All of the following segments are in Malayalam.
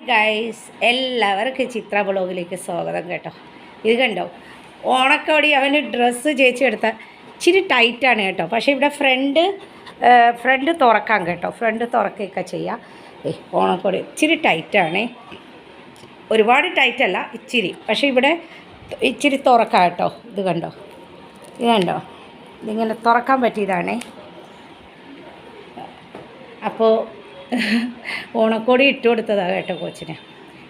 ഗൈസ് എല്ലാവർക്കും ചിത്ര ബ്ലോഗിലേക്ക് സ്വാഗതം കേട്ടോ. ഇത് കണ്ടോ, ഓണക്കോടി അവന് ഡ്രസ്സ് ചേച്ചി എടുത്ത ഇച്ചിരി ടൈറ്റാണ് കേട്ടോ. പക്ഷേ ഇവിടെ ഫ്രണ്ട് തുറക്കാം കേട്ടോ, ഫ്രണ്ട് തുറക്കുകയൊക്കെ ചെയ്യാം. ഓണക്കോടി ഇച്ചിരി ടൈറ്റാണേ, ഒരുപാട് ടൈറ്റല്ല, ഇച്ചിരി. പക്ഷേ ഇവിടെ ഇച്ചിരി തുറക്കാം കേട്ടോ. ഇത് കണ്ടോ, ഇതിങ്ങനെ തുറക്കാൻ പറ്റിയതാണേ. അപ്പോൾ ഓണക്കോടി ഇട്ട് കൊടുത്തതാണ് കേട്ടോ കൊച്ചിന്.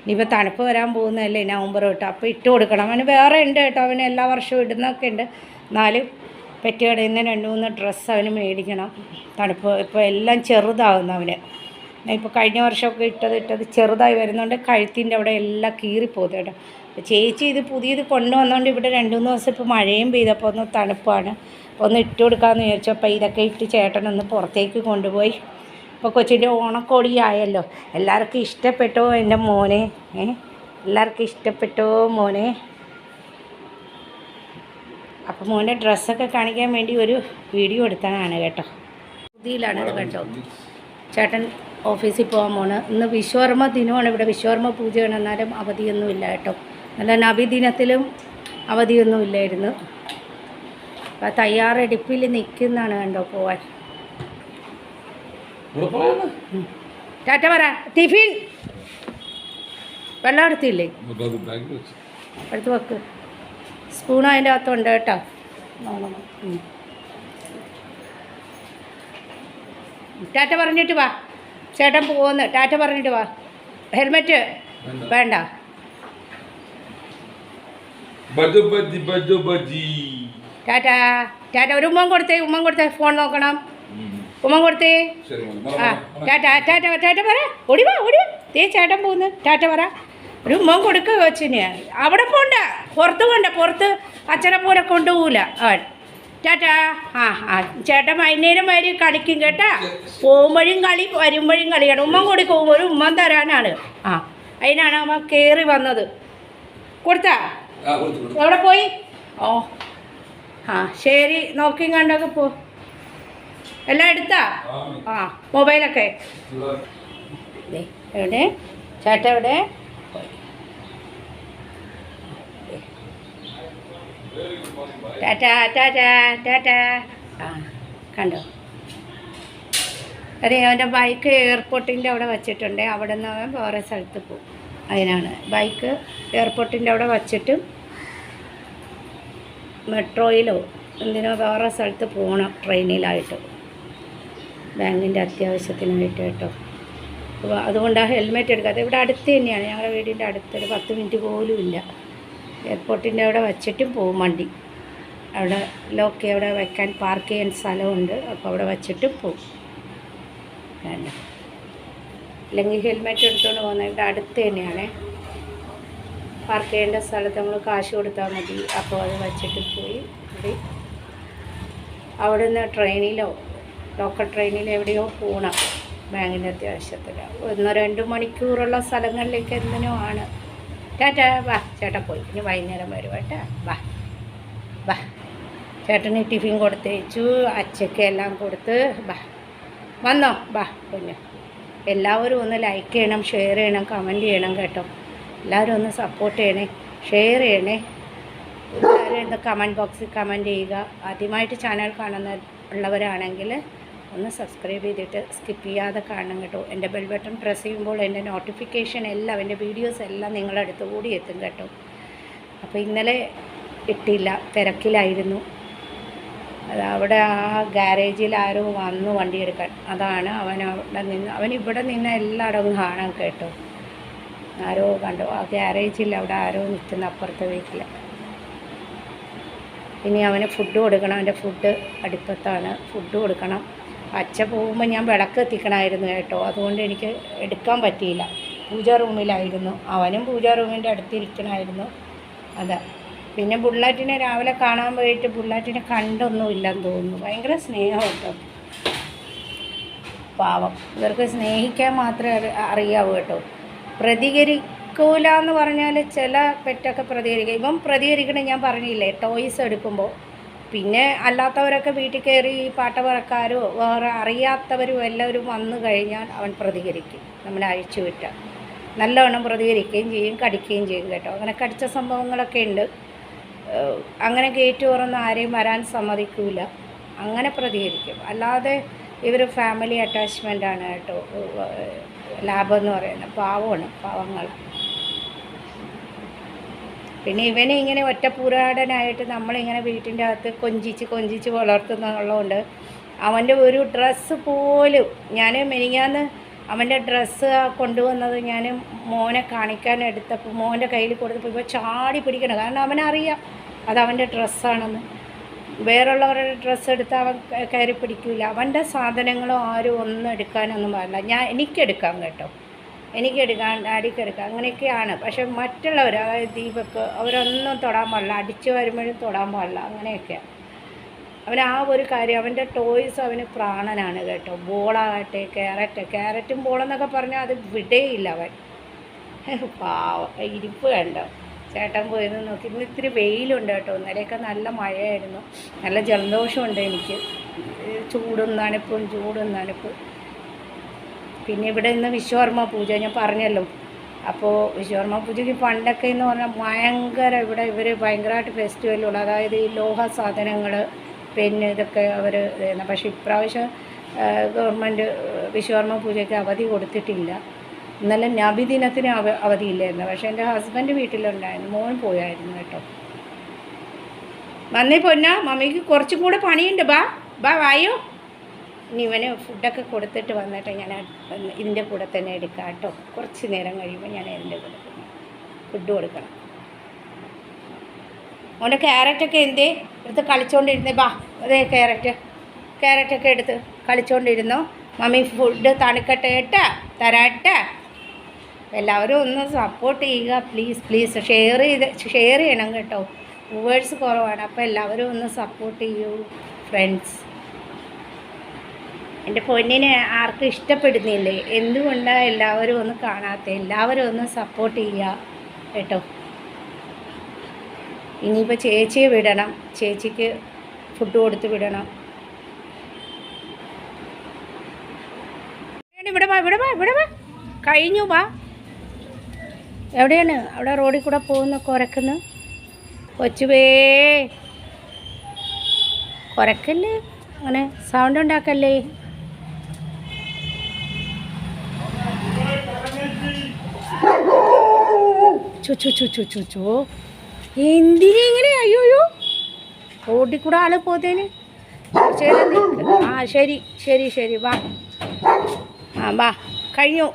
ഇനിയിപ്പോൾ തണുപ്പ് വരാൻ പോകുന്നതല്ലേ, നവംബർ തൊട്ട്. അപ്പോൾ ഇട്ട് കൊടുക്കണം. അവന് വേറെ ഉണ്ട് കേട്ടോ, അവന് എല്ലാ വർഷവും ഇടുന്നൊക്കെ ഉണ്ട്. എന്നാലും പെറ്റുകടയിൽ നിന്ന് 2-3 ഡ്രസ്സ് അവന് മേടിക്കണം. തണുപ്പ് ഇപ്പോൾ എല്ലാം ചെറുതാകുന്നു അവന്. ഇപ്പോൾ കഴിഞ്ഞ വർഷമൊക്കെ ഇട്ടത് ചെറുതായി വരുന്നതുകൊണ്ട് കഴുത്തിൻ്റെ അവിടെ എല്ലാം കീറിപ്പോകും കേട്ടോ. ചേച്ചി ഇത് പുതിയത് കൊണ്ടുവന്നുകൊണ്ട് ഇവിടെ 2-3 ദിവസം ഇപ്പോൾ മഴയും പെയ്തപ്പോൾ ഒന്ന് തണുപ്പാണ്. അപ്പോൾ ഒന്ന് ഇട്ട് കൊടുക്കാമെന്ന് വിചാരിച്ചപ്പോൾ ഇതൊക്കെ ഇട്ട് ചേട്ടനൊന്ന് പുറത്തേക്ക് കൊണ്ടുപോയി. ഇപ്പോൾ കൊച്ചിൻ്റെ ഓണക്കോടി ആയല്ലോ. എല്ലാവർക്കും ഇഷ്ടപ്പെട്ടോ എൻ്റെ മോനെ? എല്ലാവർക്കും ഇഷ്ടപ്പെട്ടോ മോനെ? അപ്പോൾ മോനെ ഡ്രസ്സൊക്കെ കാണിക്കാൻ വേണ്ടി ഒരു വീഡിയോ എടുത്താനാണ് കേട്ടോ. പുതിയിലാണ് ഇത് കേട്ടോ. ചേട്ടൻ ഓഫീസിൽ പോകാൻ പോണ്. ഇന്ന് വിശ്വകർമ്മ ദിനമാണ്, ഇവിടെ വിശ്വകർമ്മ പൂജയാണ്. എന്നാലും അവധിയൊന്നുമില്ല കേട്ടോ. നല്ല നബിദിനത്തിലും അവധിയൊന്നും ഇല്ലായിരുന്നു. അപ്പോൾ തയ്യാറെടുപ്പിൽ നിൽക്കുന്നതാണ് കണ്ടോ പോവാൻ. ടാറ്റ പറ. ടിഫിൻ വെള്ളം എടുത്തില്ലേ? എടുത്ത് വെക്ക്. സ്പൂൺ അതിൻ്റെ അകത്തുണ്ട് കേട്ടോ. ടാറ്റ പറഞ്ഞിട്ട് വാ. ചേട്ടൻ പോകുന്നു. ടാറ്റ പറഞ്ഞിട്ട് വാ. ഹെൽമെറ്റ് വേണ്ട. ടാറ്റ ടാറ്റ. ഒരു ഉമ്മൻ കൊടുത്തേ. ഫോൺ നോക്കണം. ഉമ്മൻ കൊടുത്തേ. ആ ടാറ്റ ടാറ്റ ടാറ്റ പറ. ഓടിവാ. ചേട്ടൻ പോകുന്നു. ടാറ്റ പറ. ഒരു ഉമ്മൻ കൊടുക്കുക കൊച്ചിന്. അവിടെ പോണ്ട, പുറത്ത് അച്ഛനെ പോലെ കൊണ്ടുപോകില്ല അവൻ. ടാറ്റ. ആ ചേട്ടൻ വൈകുന്നേരം വരെ കളിക്കും കേട്ടാ. പോകുമ്പോഴും കളി, വരുമ്പോഴും കളിയാണ്. ഉമ്മൻ കൊടുക്കും. ഒരു ഉമ്മൻ തരാനാണ്. അതിനാണ് അവൻ കയറി വന്നത്. കൊടുത്താ? എവിടെ പോയി? ഓ ശരി, നോക്കിയും കണ്ടൊക്കെ പോ. എല്ലാം എടുത്താ? മൊബൈലൊക്കെ എവിടെ? ചേട്ടൻ എവിടെ? ടാറ്റ ടാറ്റ ടാറ്റ. കണ്ടോ? അതെ, അവൻ്റെ ബൈക്ക് എയർപോർട്ടിൻ്റെ അവിടെ വച്ചിട്ടുണ്ട്. അവിടെ നിന്ന് അവൻ വേറെ സ്ഥലത്ത് പോകും. അതിനാണ് ബൈക്ക് എയർപോർട്ടിൻ്റെ അവിടെ വച്ചിട്ട് മെട്രോയിലോ എന്തിനോ വേറെ സ്ഥലത്ത് പോകണം, ട്രെയിനിലായിട്ട്, ബാങ്കിൻ്റെ അത്യാവശ്യത്തിനായിട്ട് കേട്ടോ. അപ്പോൾ അതുകൊണ്ടാണ് ഹെൽമെറ്റ് എടുക്കാതെ. ഇവിടെ അടുത്ത് തന്നെയാണ്, ഞങ്ങളുടെ വീടിൻ്റെ അടുത്തൊരു 10 മിനിറ്റ് പോലും ഇല്ല. എയർപോർട്ടിൻ്റെ അവിടെ വച്ചിട്ടും പോകും വണ്ടി. അവിടെ അവിടെ വെക്കാൻ പാർക്ക് ചെയ്യാൻ സ്ഥലമുണ്ട്. അപ്പോൾ അവിടെ വച്ചിട്ടും പോകും. അല്ലെങ്കിൽ ഹെൽമെറ്റ് എടുത്തുകൊണ്ട് പോകുന്നത് ഇവിടെ അടുത്ത് തന്നെയാണ്. പാർക്ക് ചെയ്യേണ്ട സ്ഥലത്ത് നമ്മൾ കാശ് കൊടുത്താൽ മതി. അപ്പോൾ അത് വച്ചിട്ട് പോയി അവിടെ നിന്ന് ട്രെയിനിലോ ലോക്കൽ ട്രെയിനിൽ എവിടെയോ പോകണം, ബാങ്കിൻ്റെ അത്യാവശ്യത്തിൽ. 1-2 മണിക്കൂറുള്ള സ്ഥലങ്ങളിലേക്ക് എന്തിനോ ആണ്. ടാറ്റ. വാ, ചേട്ടൻ പോയി. ഇനി വൈകുന്നേരം വരും കേട്ടാ. വാ. ചേട്ടന് ടിഫിൻ കൊടുത്തേച്ചു, അച്ചയ്ക്ക് എല്ലാം കൊടുത്ത്. വന്നോ? കുഞ്ഞു. എല്ലാവരും ഒന്ന് ലൈക്ക് ചെയ്യണം, ഷെയർ ചെയ്യണം, കമൻറ്റ് ചെയ്യണം കേട്ടോ. എല്ലാവരും ഒന്ന് സപ്പോർട്ട് ചെയ്യണേ, ഷെയർ ചെയ്യണേ. എല്ലാവരും ഒന്ന് കമൻറ്റ് ബോക്സിൽ കമൻറ്റ് ചെയ്യുക. ആദ്യമായിട്ട് ചാനൽ ഉള്ളവരാണെങ്കിൽ ഒന്ന് സബ്സ്ക്രൈബ് ചെയ്തിട്ട് സ്കിപ്പ് ചെയ്യാതെ കാണണം കേട്ടോ. എൻ്റെ ബെൽ ബട്ടൺ പ്രസ് ചെയ്യുമ്പോൾ എൻ്റെ നോട്ടിഫിക്കേഷൻ എല്ലാം, എൻ്റെ വീഡിയോസ് എല്ലാം നിങ്ങളുടെ അടുത്ത് കൂടി എത്തും കേട്ടോ. അപ്പോൾ ഇന്നലെ ഇട്ടില്ല, തിരക്കിലായിരുന്നു. അവിടെ ആ ഗാരേജിൽ ആരോ വന്നു വണ്ടി എടുക്കാൻ. അതാണ് അവൻ ഇവിടെ നിന്ന് എല്ലായിടവും കാണാൻ കേട്ടോ. ആരോ കണ്ടു ആ ഗ്യാരേജിൽ, അവിടെ ആരോ നിൽക്കുന്ന അപ്പുറത്തെ വീട്ടിൽ. ഇനി അവന് ഫുഡ് കൊടുക്കണം. അവൻ്റെ ഫുഡ് അടുപ്പത്താണ്, ഫുഡ് കൊടുക്കണം. അച്ഛ പോകുമ്പോൾ ഞാൻ വിളക്ക് എത്തിക്കണമായിരുന്നു കേട്ടോ. അതുകൊണ്ട് എനിക്ക് എടുക്കാൻ പറ്റിയില്ല. പൂജാ റൂമിലായിരുന്നു. അവനും പൂജാ റൂമിൻ്റെ അടുത്തിരിക്കണമായിരുന്നു. അതാ. പിന്നെ ബുള്ളറ്റിനെ രാവിലെ കാണാൻ പോയിട്ട് ബുള്ളറ്റിനെ കണ്ടൊന്നുമില്ലെന്ന് തോന്നുന്നു. ഭയങ്കര സ്നേഹം കേട്ടോ. പാവം, ഇവർക്ക് സ്നേഹിക്കാൻ മാത്രമേ അറിയാവൂ കേട്ടോ. പ്രതികരിക്കൂല എന്ന് പറഞ്ഞാൽ ചില പെറ്റൊക്കെ പ്രതികരിക്കും. ഇവൻ പ്രതികരിക്കണേ ഞാൻ പറഞ്ഞില്ലേ, ടോയ്സ് എടുക്കുമ്പോൾ. പിന്നെ അല്ലാത്തവരൊക്കെ വീട്ടിൽ കയറി പാട്ടവറക്കാരോ വേറെ അറിയാത്തവരും എല്ലാവരും വന്നു കഴിഞ്ഞാൽ അവൻ പ്രതികരിക്കും, നമ്മളെ അഴിച്ചു വിട്ടാൽ. നല്ലവണ്ണം പ്രതികരിക്കുകയും ചെയ്യും, കടിക്കുകയും ചെയ്യും കേട്ടോ. അങ്ങനെ കടിച്ച സംഭവങ്ങളൊക്കെ ഉണ്ട്. അങ്ങനെ ഗേറ്റ് തുറന്ന് ആരെയും വരാൻ സമ്മതിക്കില്ല, അങ്ങനെ പ്രതികരിക്കും. അല്ലാതെ ഇവർ ഫാമിലി അറ്റാച്ച്മെൻ്റാണ് കേട്ടോ. ലാഭം പറയുന്നത് പാവമാണ്, പാവങ്ങൾ. പിന്നെ ഇവനെ ഇങ്ങനെ ഒറ്റപ്പൂരാടനായിട്ട് നമ്മളിങ്ങനെ വീട്ടിൻ്റെ അകത്ത് കൊഞ്ചിച്ച് വളർത്തുന്നതുള്ളതുകൊണ്ട് അവൻ്റെ ഒരു ഡ്രസ്സ് പോലും ഞാൻ മെനിങ്ങാന്ന് അവൻ്റെ ഡ്രസ്സ് കൊണ്ടുവന്നത് ഞാൻ മോനെ കാണിക്കാൻ എടുത്തപ്പോൾ മോൻ്റെ കയ്യിൽ കൊടുത്തപ്പോൾ ഇപ്പോൾ ചാടി പിടിക്കണം. കാരണം അവനറിയാം അത് അവൻ്റെ ഡ്രസ്സാണെന്ന്. വേറുള്ളവരുടെ ഡ്രസ്സ് എടുത്ത് അവൻ കയറി പിടിക്കില്ല. അവൻ്റെ സാധനങ്ങളും ആരും ഒന്നും എടുക്കാനൊന്നും പാടില്ല. എനിക്കെടുക്കാം കേട്ടോ, എനിക്കെടുക്കാൻ ഡാഡിക്കെടുക്കാം, അങ്ങനെയൊക്കെയാണ്. പക്ഷെ മറ്റുള്ളവർ, അതായത് ദീപക്ക്, അവരൊന്നും തൊടാൻ പാടില്ല, അടിച്ചു വരുമ്പോഴും തൊടാൻ പാടില്ല, അങ്ങനെയൊക്കെയാണ്. അവൻ ആ ഒരു കാര്യം, അവൻ്റെ ടോയ്സ് അവന് പ്രാണനാണ് കേട്ടോ. ബോളാകട്ടെ, ക്യാരറ്റും ബോളെന്നൊക്കെ പറഞ്ഞാൽ അത് വിടേയില്ല അവൻ. പാവം ഇരിപ്പ് കണ്ടോ. ചേട്ടൻ പോയിരുന്നു നോക്കി. ഇന്ന് ഇത്തിരി വെയിലുണ്ട് കേട്ടോ. ഇന്നലെയൊക്കെ നല്ല മഴയായിരുന്നു, നല്ല ജലദോഷമുണ്ട് എനിക്ക്. ചൂടും തണുപ്പ്. പിന്നെ ഇവിടെ ഇന്ന് വിശ്വകർമ്മ പൂജ ഞാൻ പറഞ്ഞല്ലോ. അപ്പോൾ വിശ്വകർമ്മ പൂജയ്ക്ക് പണ്ടൊക്കെ എന്ന് പറഞ്ഞാൽ ഭയങ്കര ഇവിടെ ഇവർ ഭയങ്കരമായിട്ട് ഫെസ്റ്റിവലുള്ള, അതായത് ഈ ലോഹ സാധനങ്ങൾ പിന്നെ ഇതൊക്കെ അവർ ചെയ്യുന്ന. പക്ഷേ ഇപ്രാവശ്യം ഗവൺമെൻറ് വിശ്വകർമ്മ പൂജയ്ക്ക് അവധി കൊടുത്തിട്ടില്ല. ഇന്നലെ നബിദിനത്തിന് അവധിയില്ലായിരുന്നു. പക്ഷേ എൻ്റെ ഹസ്ബൻഡ് വീട്ടിലുണ്ടായിരുന്നു, മോൻ പോയായിരുന്നു കേട്ടോ. വന്നേ പൊന്നാ, മമ്മിക്ക് കുറച്ചും കൂടെ പണിയുണ്ട്, വായോ. ഇനി ഇവന് ഫുഡൊക്കെ കൊടുത്തിട്ട് വന്നിട്ട് ഞാൻ ഇതിൻ്റെ കൂടെ തന്നെ എടുക്കാം കേട്ടോ. കുറച്ച് നേരം കഴിയുമ്പോൾ ഞാൻ ഇതിൻ്റെ കൂടെ ഫുഡ് കൊടുക്കണം. അവൻ്റെ ക്യാരറ്റൊക്കെ എന്തേ എടുത്ത് കളിച്ചുകൊണ്ടിരുന്നേ, അതേ ക്യാരറ്റൊക്കെ എടുത്ത് കളിച്ചുകൊണ്ടിരുന്നോ. മമ്മി ഫുഡ് തണുക്കട്ടെ ഏട്ടാ, തരാട്ടെ. എല്ലാവരും ഒന്ന് സപ്പോർട്ട് ചെയ്യുക പ്ലീസ്. ഷെയർ ചെയ്യണം കേട്ടോ. വ്യൂവേഴ്സ് കുറവാണ്, അപ്പോൾ എല്ലാവരും ഒന്ന് സപ്പോർട്ട് ചെയ്യൂ ഫ്രണ്ട്സ്. എൻ്റെ പൊന്നിനെ ആർക്കും ഇഷ്ടപ്പെടുന്നില്ലേ? എന്തുകൊണ്ടാണ് എല്ലാവരും ഒന്ന് കാണാത്ത? എല്ലാവരും ഒന്ന് സപ്പോർട്ട് ചെയ്യുക കേട്ടോ. ഇനിയിപ്പോൾ ചേച്ചിയെ വിടണം, ചേച്ചിക്ക് ഫുഡ് കൊടുത്ത് വിടണം. ഇവിടെ വാ കഴിഞ്ഞു. എവിടെയാണ്? അവിടെ റോഡിൽ കൂടെ പോകുന്ന കുരക്കുന്നു. കൊച്ചുവേ കുരക്കല്ലേ, അങ്ങനെ സൗണ്ട് ഉണ്ടാക്കല്ലേ. ചോ എന്തിനിങ്ങനെ? അയ്യോ റോഡിൽ കൂടെ ആൾ പോതേന്. ശരി വാ കഴിഞ്ഞു.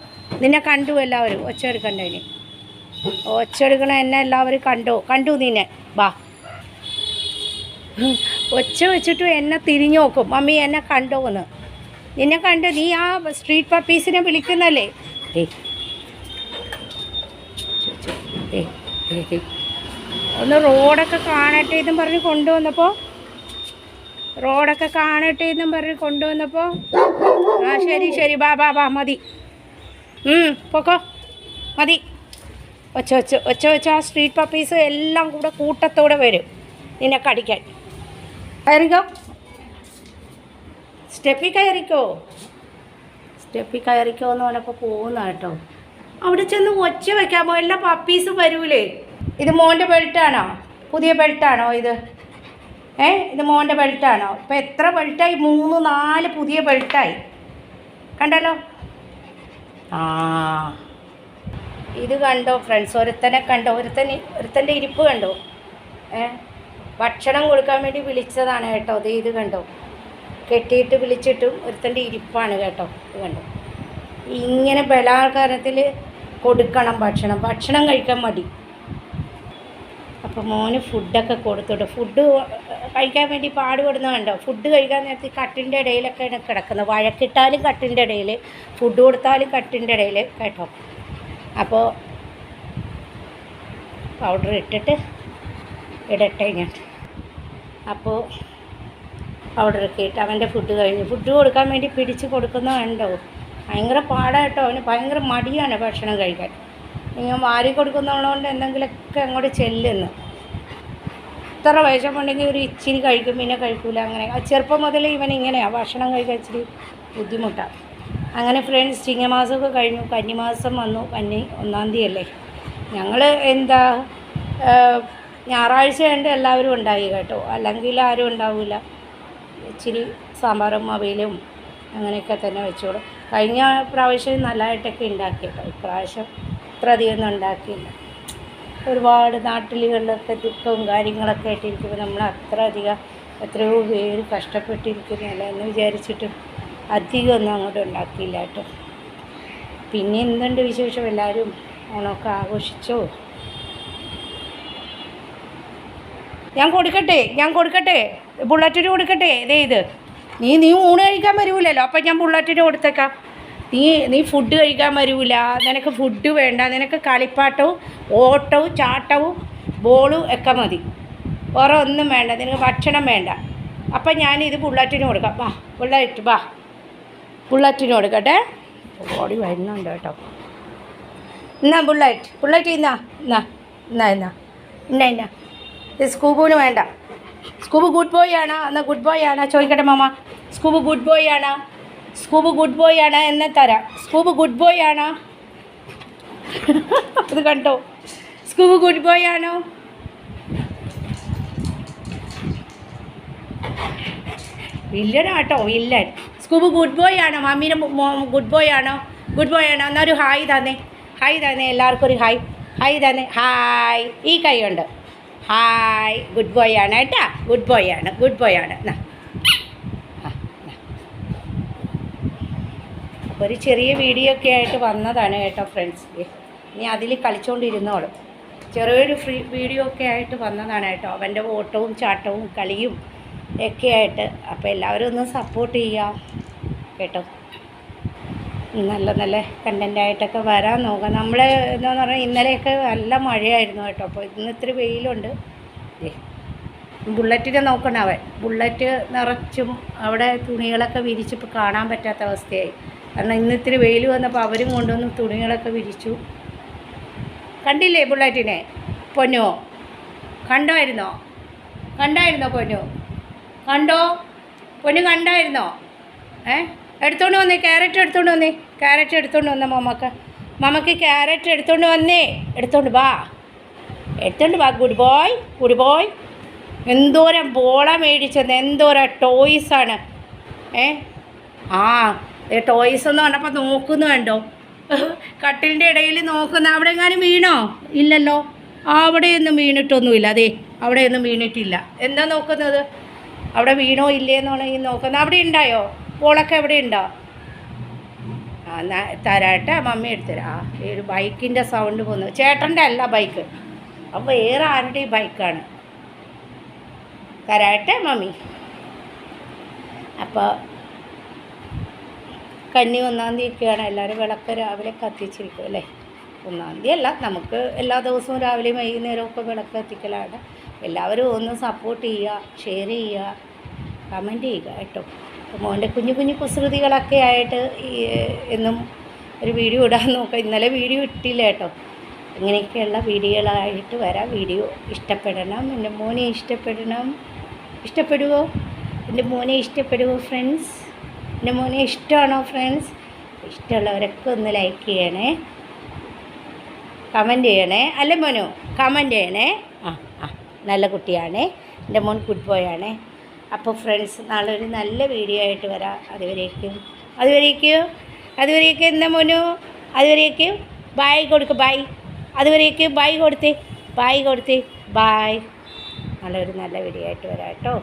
നിന്നെ കണ്ടു എല്ലാവരും. ഒച്ച എടുക്കണ്ടേന്, ഒച്ച എടുക്കണ എന്നെ എല്ലാവരും കണ്ടു നിന്നെ. ഒച്ച വെച്ചിട്ട് എന്നെ തിരിഞ്ഞു നോക്കും. മമ്മി എന്നെ കണ്ടോന്ന്. നിന്നെ കണ്ട് നീ ആ സ്ട്രീറ്റ് പപ്പീസിനെ വിളിക്കുന്നല്ലേ? ഒന്ന് റോഡൊക്കെ കാണട്ടെ എന്നും പറഞ്ഞ് കൊണ്ടുവന്നപ്പോൾ ആ ശരി ബാ മതി, പൊക്കോ മതി. ഒച്ച ആ സ്ട്രീറ്റ് പപ്പീസ് എല്ലാം കൂടെ കൂട്ടത്തോടെ വരും നിന്നെ കടിക്കാൻ. കയറിക്കോ, സ്റ്റെപ്പിൽ കയറിക്കോ എന്ന് പറഞ്ഞപ്പോൾ പോകുന്ന കേട്ടോ. അവിടെ ചെന്ന് ഒച്ച വയ്ക്കാമോ? എല്ലാ പപ്പീസും വരൂലേ? ഇത് മോൻ്റെ ബെൽറ്റാണോ? പുതിയ ബെൽറ്റാണോ ഇത്? ഇത് മോൻ്റെ ബെൽറ്റാണോ? ഇപ്പം എത്ര ബെൽറ്റായി? 3-4 പുതിയ ബെൽറ്റായി. കണ്ടല്ലോ. ഇത് കണ്ടോ ഫ്രണ്ട്സ്? ഒരുത്തനെ കണ്ടോ? ഒരുത്തൻ്റെ ഇരിപ്പ് കണ്ടോ? ഭക്ഷണം കൊടുക്കാൻ വേണ്ടി വിളിച്ചതാണ് കേട്ടോ. ഇത് കണ്ടോ? കെട്ടിയിട്ട് വിളിച്ചിട്ടും ഒരുത്തൻ്റെ ഇരിപ്പാണ് കേട്ടോ. ഇത് കണ്ടോ? ഇങ്ങനെ ബലാത്കാരത്തിൽ കൊടുക്കണം ഭക്ഷണം കഴിക്കാൻ മടി. അപ്പോൾ മോന് ഫുഡൊക്കെ കൊടുത്തോട്ടെ. ഫുഡ് കഴിക്കാൻ വേണ്ടി പാടുപെടുന്ന കണ്ടോ? ഫുഡ് കഴിക്കാൻ നേരത്തെ കട്ടിൻ്റെ ഇടയിലൊക്കെയാണ് കിടക്കുന്നത്. വഴക്കിട്ടാലും കട്ടിൻ്റെ ഇടയിൽ, ഫുഡ് കൊടുത്താലും കട്ടിൻ്റെ ഇടയിൽ കേട്ടോ. അപ്പോൾ പൗഡർ ഇടട്ടെ ഞാൻ. അപ്പോൾ പൗഡറൊക്കെ ഇട്ട് അവൻ്റെ ഫുഡ് കഴിഞ്ഞു. ഫുഡ് കൊടുക്കാൻ വേണ്ടി പിടിച്ച് കൊടുക്കുന്ന കണ്ടോ? ഭയങ്കര പാടായിട്ടോ. അവന് ഭയങ്കര മടിയാണ് ഭക്ഷണം കഴിക്കാൻ. ഞാൻ വാരി കൊടുക്കുന്നുള്ളതുകൊണ്ട് എന്തെങ്കിലുമൊക്കെ അങ്ങോട്ട് ചെല്ലുന്നു. ഇത്ര വിശപ്പുണ്ടെങ്കിൽ ഒരു ഇച്ചിരി കഴിക്കും, പിന്നെ കഴിക്കില്ല. അങ്ങനെ ചെറുപ്പം മുതൽ ഇവൻ ഇങ്ങനെയാണ്. ഭക്ഷണം കഴിക്കാൻ ഇച്ചിരി ബുദ്ധിമുട്ടാണ്. അങ്ങനെ ഫ്രണ്ട്സ് ചിങ്ങമാസമൊക്കെ കഴിഞ്ഞു, കന്നിമാസം വന്നു. കന്നി 1-ാം തീയതി അല്ലേ. ഞങ്ങൾ എന്താ ഞായറാഴ്ച ഉണ്ട് എല്ലാവരും ഉണ്ടായി കേട്ടോ, അല്ലെങ്കിൽ ആരും ഉണ്ടാവില്ല. ഇച്ചിരി സാമ്പാറും അവിയലും അങ്ങനെയൊക്കെ തന്നെ വെച്ചോളൂ. കഴിഞ്ഞ പ്രാവശ്യം നല്ലതായിട്ടൊക്കെ ഉണ്ടാക്കി കേട്ടോ, ഇപ്രാവശ്യം ഇത്ര അധികമൊന്നും ഉണ്ടാക്കിയില്ല. ഒരുപാട് നാട്ടിലുകളിലൊക്കെ ദുഃഖവും കാര്യങ്ങളൊക്കെ ആയിട്ടിരിക്കുമ്പോൾ നമ്മൾ അത്ര അധികം എത്രയോ പേര് കഷ്ടപ്പെട്ടിരിക്കുന്നില്ല എന്ന് വിചാരിച്ചിട്ട് അധികമൊന്നും അങ്ങോട്ട് ഉണ്ടാക്കിയില്ല കേട്ടോ. പിന്നെ എന്തുണ്ട് വിശേഷം? എല്ലാവരും ഓണമൊക്കെ ആഘോഷിച്ചോ? ഞാൻ കൊടുക്കട്ടെ ബുള്ളറ്റിന് കൊടുക്കട്ടെ. ഇത് നീ ഊണ് കഴിക്കാൻ വരൂലല്ലോ, അപ്പം ഞാൻ ബുള്ളറ്റിന് കൊടുത്തേക്കാം. നീ ഫുഡ് കഴിക്കാൻ വരൂല, നിനക്ക് ഫുഡ് വേണ്ട, നിനക്ക് കളിപ്പാട്ടവും ഓട്ടവും ചാട്ടവും ബോളും ഒക്കെ മതി, വേറെ ഒന്നും വേണ്ട, നിനക്ക് ഭക്ഷണം വേണ്ട. അപ്പം ഞാനിത് ബുള്ളറ്റിന് കൊടുക്കാം. ബുള്ളറ്റിന് കൊടുക്കട്ടെ. ഓടി വരുന്നുണ്ട് കേട്ടോ. എന്നാ ബുള്ളറ്റ് ഇന്ന സ്കൂബുവിന് വേണ്ട. സ്കൂബ് ഗുഡ് ബോയ് ആണോ? എന്നാൽ ഗുഡ് ബോയ് ആണോ ചോദിക്കട്ടെ മാമ. സ്കൂബ് ഗുഡ് ബോയ് ആണോ? എന്നെ തരാം. സ്കൂബ് ഗുഡ് ബോയ് ആണോ? അത് കണ്ടോ, സ്കൂബ് ഗുഡ് ബോയ് ആണോ? വില്ലനാട്ടോ, വില്ലൻ. സ്കൂബ് ഗുഡ് ബോയ് ആണോ? മമ്മീൻ്റെ ഗുഡ് ബോയ് ആണോ? എന്നാൽ ഒരു ഹായ് തന്നെ എല്ലാവർക്കും ഒരു ഹായ് തന്നെ. ഹായ്, ഈ കൈ ഉണ്ട്. ഹായ്, ഗുഡ് ബോയ് ആണ് കേട്ടാ, ഗുഡ് ബോയ് ആണ്. അപ്പോൾ ഒരു ചെറിയ വീഡിയോ ഒക്കെ ആയിട്ട് വന്നതാണ് കേട്ടോ ഫ്രണ്ട്സ്. ഇനി അതിൽ കളിച്ചുകൊണ്ടിരുന്നോളും. ചെറിയൊരു വീഡിയോ ഒക്കെ ആയിട്ട് വന്നതാണ് കേട്ടോ, അവൻ്റെ ഓട്ടവും ചാട്ടവും കളിയും ഒക്കെ ആയിട്ട്. അപ്പോൾ എല്ലാവരും ഒന്ന് സപ്പോർട്ട് ചെയ്യുക കേട്ടോ. നല്ല കണ്ടൻ്റായിട്ടൊക്കെ വരാൻ നോക്കാം. നമ്മൾ എന്താണെന്ന് പറഞ്ഞാൽ ഇന്നലെയൊക്കെ നല്ല മഴയായിരുന്നു കേട്ടോ, അപ്പോൾ ഇന്ന് ഇത്തിരി വെയിലുണ്ട്. ബുള്ളറ്റിനെ നോക്കണം. ബുള്ളറ്റ് നിറച്ചും അവിടെ തുണികളൊക്കെ വിരിച്ചിപ്പോൾ കാണാൻ പറ്റാത്ത അവസ്ഥയായി. കാരണം ഇന്ന് ഇത്തിരി വെയിൽ വന്നപ്പോൾ അവരും കൊണ്ടുവന്ന് തുണികളൊക്കെ വിരിച്ചു. കണ്ടില്ലേ ബുള്ളറ്റിനെ? പൊന്നോ കണ്ടായിരുന്നോ പൊന്നു? പൊന്നു കണ്ടായിരുന്നോ? എടുത്തോണ്ട് വന്നേ, ക്യാരറ്റ് എടുത്തോണ്ട് വന്നേ മമ്മക്ക് ക്യാരറ്റ് എടുത്തോണ്ട് വന്നേ. എടുത്തോണ്ട് വാ. Good boy. എന്തോരം ബോള മേടിച്ചത്, എന്തോരം ടോയ്സാണ്. ടോയ്സ് എന്ന് പറഞ്ഞപ്പോൾ നോക്കുന്നു കണ്ടോ, കട്ടിലിൻ്റെ ഇടയിൽ നോക്കുന്ന. അവിടെ എങ്ങാനും വീണോ? ഇല്ലല്ലോ, അവിടെയൊന്നും വീണിട്ടൊന്നുമില്ല. അവിടെയൊന്നും വീണിട്ടില്ല. എന്താ നോക്കുന്നത്? അവിടെ വീണോ ഇല്ലേന്നാണ് ഈ നോക്കുന്നത്. അവിടെ ഉണ്ടായോ ബോളൊക്കെ? എവിടെ ഉണ്ടോ? തരാട്ടെ, മമ്മി എടുത്തരാ. ഒരു ബൈക്കിൻ്റെ സൗണ്ട് പോന്നു. ചേട്ടൻ്റെ അല്ല ബൈക്ക്, അപ്പോൾ വേറെ ആരുടെ ബൈക്കാണ്. തരാട്ടെ മമ്മി. അപ്പോൾ കന്നി 1-ാം തീയതിയൊക്കെയാണ്. എല്ലാവരും വിളക്ക് രാവിലെ കത്തിച്ചിരിക്കും അല്ലേ. 1-ാം തീയതി അല്ല, നമുക്ക് എല്ലാ ദിവസവും രാവിലെയും വൈകുന്നേരമൊക്കെ വിളക്ക് കത്തിക്കലാണ്. എല്ലാവരും ഒന്ന് സപ്പോർട്ട് ചെയ്യുക, ഷെയർ ചെയ്യുക, കമൻറ്റ് ചെയ്യുക കേട്ടോ. മോൻ്റെ കുഞ്ഞു കുസൃതികളൊക്കെ ആയിട്ട് എന്നും ഒരു വീഡിയോ ഇടാൻ നോക്കാം. ഇന്നലെ വീഡിയോ ഇട്ടില്ല കേട്ടോ. ഇങ്ങനെയൊക്കെയുള്ള വീഡിയോകളായിട്ട് വരാം. വീഡിയോ ഇഷ്ടപ്പെടണം. എൻ്റെ മോനെ ഇഷ്ടപ്പെടുമോ? എൻ്റെ മോനെ ഇഷ്ടപ്പെടുമോ ഫ്രണ്ട്സ്? എൻ്റെ മോനെ ഇഷ്ടമാണോ ഫ്രണ്ട്സ്? ഇഷ്ടമുള്ളവരൊക്കെ ഒന്ന് ലൈക്ക് ചെയ്യണേ, കമൻറ്റ് ചെയ്യണേ. അല്ലേ മോനു? കമൻറ്റ് ചെയ്യണേ. നല്ല കുട്ടിയാണേ എൻ്റെ മോൻ, ഗുഡ് ബോയ് ആണേ. അപ്പോൾ ഫ്രണ്ട്സ്, നാളെ ഒരു നല്ല വീഡിയോ ആയിട്ട് വരാം. അതുവരേക്കും എന്താ മോനു? അതുവരേക്കും ബായ് കൊടുക്ക്. അതുവരേക്കും ബായ് കൊടുത്തേ. ബായ്. നല്ലൊരു നല്ല വീഡിയോ ആയിട്ട് വരാം കേട്ടോ.